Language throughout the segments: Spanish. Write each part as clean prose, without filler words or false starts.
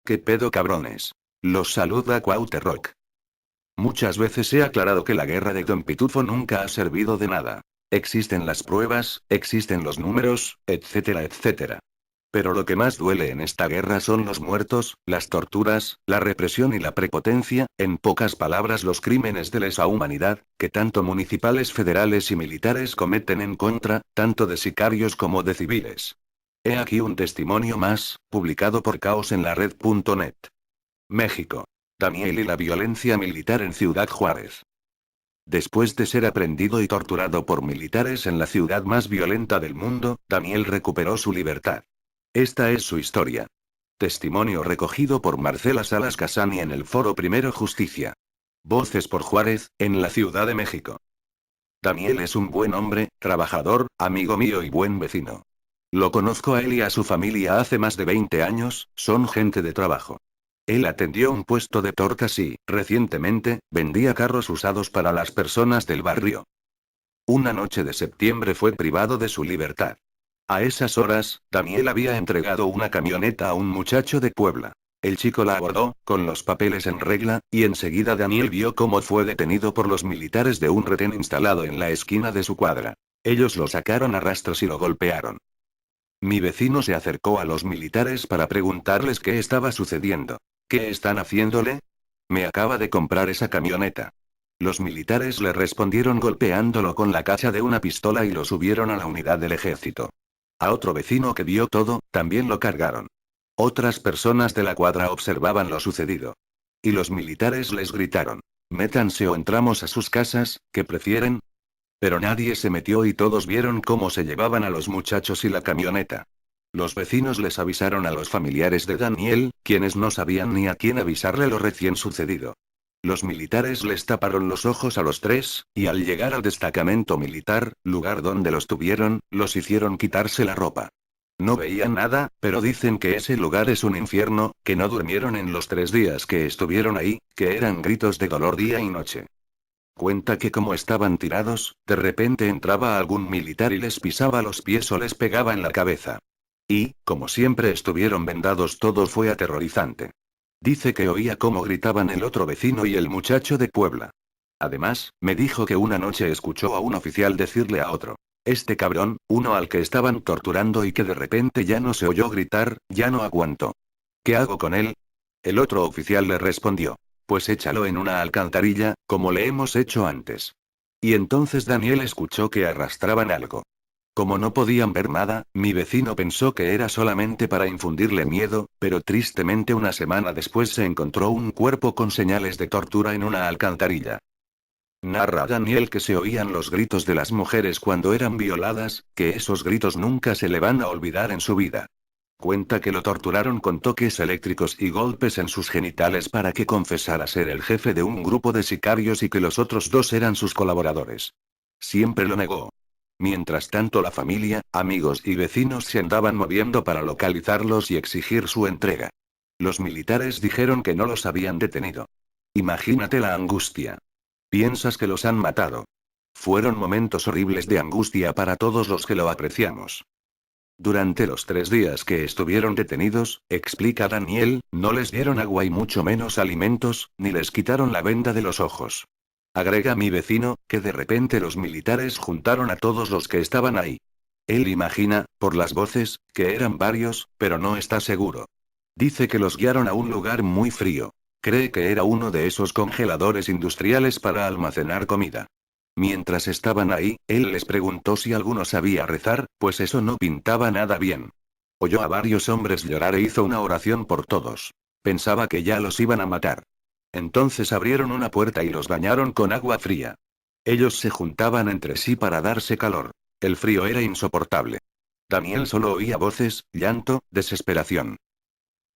¿Qué pedo, cabrones? Los saluda Cuauhtémoc. Muchas veces he aclarado que la guerra de Don Pitufo nunca ha servido de nada. Existen las pruebas, existen los números, etcétera, etcétera. Pero lo que más duele en esta guerra son los muertos, las torturas, la represión y la prepotencia, en pocas palabras los crímenes de lesa humanidad, que tanto municipales, federales y militares cometen en contra, tanto de sicarios como de civiles. He aquí un testimonio más, publicado por caosenlared.net. México. Daniel y la violencia militar en Ciudad Juárez. Después de ser aprendido y torturado por militares en la ciudad más violenta del mundo, Daniel recuperó su libertad. Esta es su historia. Testimonio recogido por Marcela Salas Casani en el Foro Primero Justicia. Voces por Juárez, en la Ciudad de México. Daniel es un buen hombre, trabajador, amigo mío y buen vecino. Lo conozco a él y a su familia hace más de 20 años, son gente de trabajo. Él atendió un puesto de tortas y, recientemente, vendía carros usados para las personas del barrio. Una noche de septiembre fue privado de su libertad. A esas horas, Daniel había entregado una camioneta a un muchacho de Puebla. El chico la abordó, con los papeles en regla, y enseguida Daniel vio cómo fue detenido por los militares de un retén instalado en la esquina de su cuadra. Ellos lo sacaron a rastros y lo golpearon. Mi vecino se acercó a los militares para preguntarles qué estaba sucediendo. ¿Qué están haciéndole? Me acaba de comprar esa camioneta. Los militares le respondieron golpeándolo con la cacha de una pistola y lo subieron a la unidad del ejército. A otro vecino que vio todo, también lo cargaron. Otras personas de la cuadra observaban lo sucedido. Y los militares les gritaron: métanse o entramos a sus casas, ¿qué prefieren? Pero nadie se metió y todos vieron cómo se llevaban a los muchachos y la camioneta. Los vecinos les avisaron a los familiares de Daniel, quienes no sabían ni a quién avisarle lo recién sucedido. Los militares les taparon los ojos a los tres, y al llegar al destacamento militar, lugar donde los tuvieron, los hicieron quitarse la ropa. No veían nada, pero dicen que ese lugar es un infierno, que no durmieron en los 3 días que estuvieron ahí, que eran gritos de dolor día y noche. Cuenta que como estaban tirados, de repente entraba algún militar y les pisaba los pies o les pegaba en la cabeza. Y, como siempre estuvieron vendados, todo fue aterrorizante. Dice que oía cómo gritaban el otro vecino y el muchacho de Puebla. Además, me dijo que una noche escuchó a un oficial decirle a otro: este cabrón, uno al que estaban torturando y que de repente ya no se oyó gritar, ya no aguantó. ¿Qué hago con él? El otro oficial le respondió: pues échalo en una alcantarilla, como le hemos hecho antes. Y entonces Daniel escuchó que arrastraban algo. Como no podían ver nada, mi vecino pensó que era solamente para infundirle miedo, pero tristemente una semana después se encontró un cuerpo con señales de tortura en una alcantarilla. Narra Daniel que se oían los gritos de las mujeres cuando eran violadas, que esos gritos nunca se le van a olvidar en su vida. Cuenta que lo torturaron con toques eléctricos y golpes en sus genitales para que confesara ser el jefe de un grupo de sicarios y que los otros dos eran sus colaboradores. Siempre lo negó. Mientras tanto la familia, amigos y vecinos se andaban moviendo para localizarlos y exigir su entrega. Los militares dijeron que no los habían detenido. Imagínate la angustia. Piensas que los han matado. Fueron momentos horribles de angustia para todos los que lo apreciamos. Durante los 3 días que estuvieron detenidos, explica Daniel, no les dieron agua y mucho menos alimentos, ni les quitaron la venda de los ojos. Agrega mi vecino, que de repente los militares juntaron a todos los que estaban ahí. Él imagina, por las voces, que eran varios, pero no está seguro. Dice que los guiaron a un lugar muy frío. Cree que era uno de esos congeladores industriales para almacenar comida. Mientras estaban ahí, él les preguntó si alguno sabía rezar, pues eso no pintaba nada bien. Oyó a varios hombres llorar e hizo una oración por todos. Pensaba que ya los iban a matar. Entonces abrieron una puerta y los bañaron con agua fría. Ellos se juntaban entre sí para darse calor. El frío era insoportable. Daniel solo oía voces, llanto, desesperación.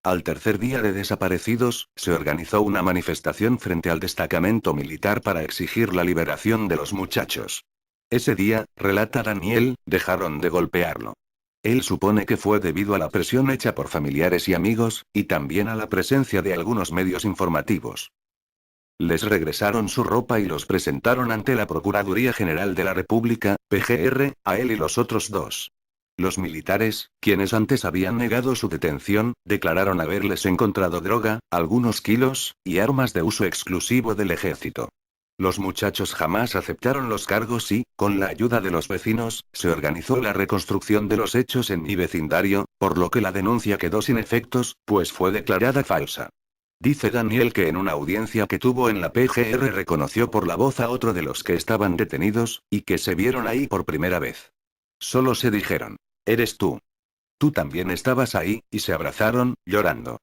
Al tercer día de desaparecidos, se organizó una manifestación frente al destacamento militar para exigir la liberación de los muchachos. Ese día, relata Daniel, dejaron de golpearlo. Él supone que fue debido a la presión hecha por familiares y amigos, y también a la presencia de algunos medios informativos. Les regresaron su ropa y los presentaron ante la Procuraduría General de la República, PGR, a él y los otros dos. Los militares, quienes antes habían negado su detención, declararon haberles encontrado droga, algunos kilos, y armas de uso exclusivo del ejército. Los muchachos jamás aceptaron los cargos y, con la ayuda de los vecinos, se organizó la reconstrucción de los hechos en mi vecindario, por lo que la denuncia quedó sin efectos, pues fue declarada falsa. Dice Daniel que en una audiencia que tuvo en la PGR reconoció por la voz a otro de los que estaban detenidos, y que se vieron ahí por primera vez. Solo se dijeron: «Eres tú. Tú también estabas ahí», y se abrazaron, llorando.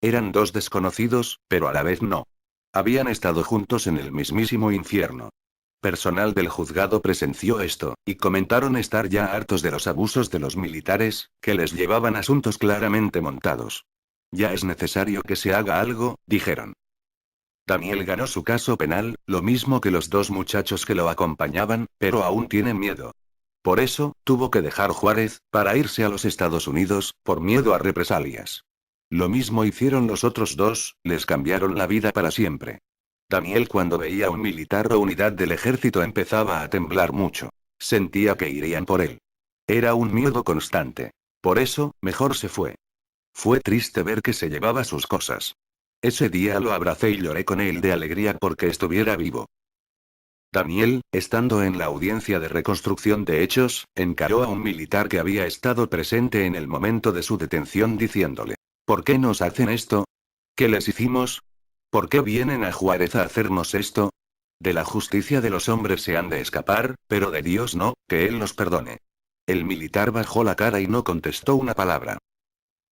Eran dos desconocidos, pero a la vez no. Habían estado juntos en el mismísimo infierno. Personal del juzgado presenció esto, y comentaron estar ya hartos de los abusos de los militares, que les llevaban asuntos claramente montados. «Ya es necesario que se haga algo», dijeron. Daniel ganó su caso penal, lo mismo que los dos muchachos que lo acompañaban, pero aún tiene miedo. Por eso, tuvo que dejar Juárez, para irse a los Estados Unidos, por miedo a represalias. Lo mismo hicieron los otros dos, les cambiaron la vida para siempre. Daniel, cuando veía a un militar o unidad del ejército, empezaba a temblar mucho. Sentía que irían por él. Era un miedo constante. Por eso, mejor se fue. Fue triste ver que se llevaba sus cosas. Ese día lo abracé y lloré con él de alegría porque estuviera vivo. Daniel, estando en la audiencia de reconstrucción de hechos, encaró a un militar que había estado presente en el momento de su detención diciéndole: «¿Por qué nos hacen esto? ¿Qué les hicimos? ¿Por qué vienen a Juárez a hacernos esto? De la justicia de los hombres se han de escapar, pero de Dios no, que Él nos perdone». El militar bajó la cara y no contestó una palabra.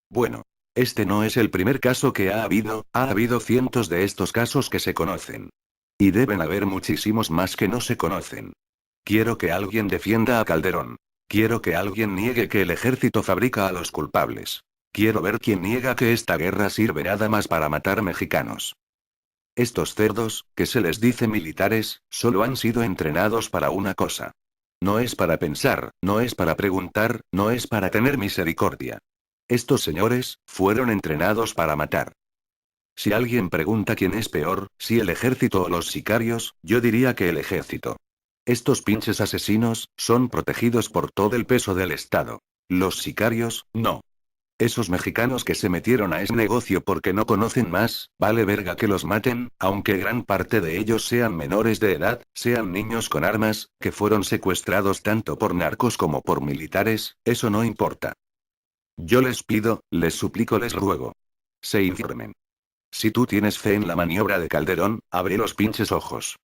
Bueno. Este no es el primer caso que ha habido cientos de estos casos que se conocen. Y deben haber muchísimos más que no se conocen. Quiero que alguien defienda a Calderón. Quiero que alguien niegue que el ejército fabrica a los culpables. Quiero ver quién niega que esta guerra sirve nada más para matar mexicanos. Estos cerdos, que se les dice militares, solo han sido entrenados para una cosa. No es para pensar, no es para preguntar, no es para tener misericordia. Estos señores, fueron entrenados para matar. Si alguien pregunta quién es peor, si el ejército o los sicarios, yo diría que el ejército. Estos pinches asesinos, son protegidos por todo el peso del Estado. Los sicarios, no. Esos mexicanos que se metieron a ese negocio porque no conocen más, vale verga que los maten, aunque gran parte de ellos sean menores de edad, sean niños con armas, que fueron secuestrados tanto por narcos como por militares, eso no importa. Yo les pido, les suplico, les ruego. Se informen. Si tú tienes fe en la maniobra de Calderón, abre los pinches ojos.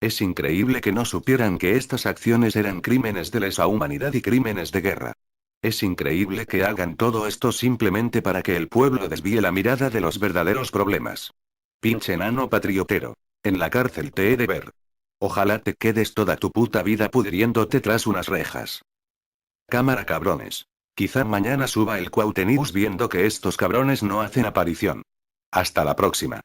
Es increíble que no supieran que estas acciones eran crímenes de lesa humanidad y crímenes de guerra. Es increíble que hagan todo esto simplemente para que el pueblo desvíe la mirada de los verdaderos problemas. Pinche enano patriotero. En la cárcel te he de ver. Ojalá te quedes toda tu puta vida pudriéndote tras unas rejas. Cámara, cabrones. Quizá mañana suba el Cuauhtémoc viendo que estos cabrones no hacen aparición. Hasta la próxima.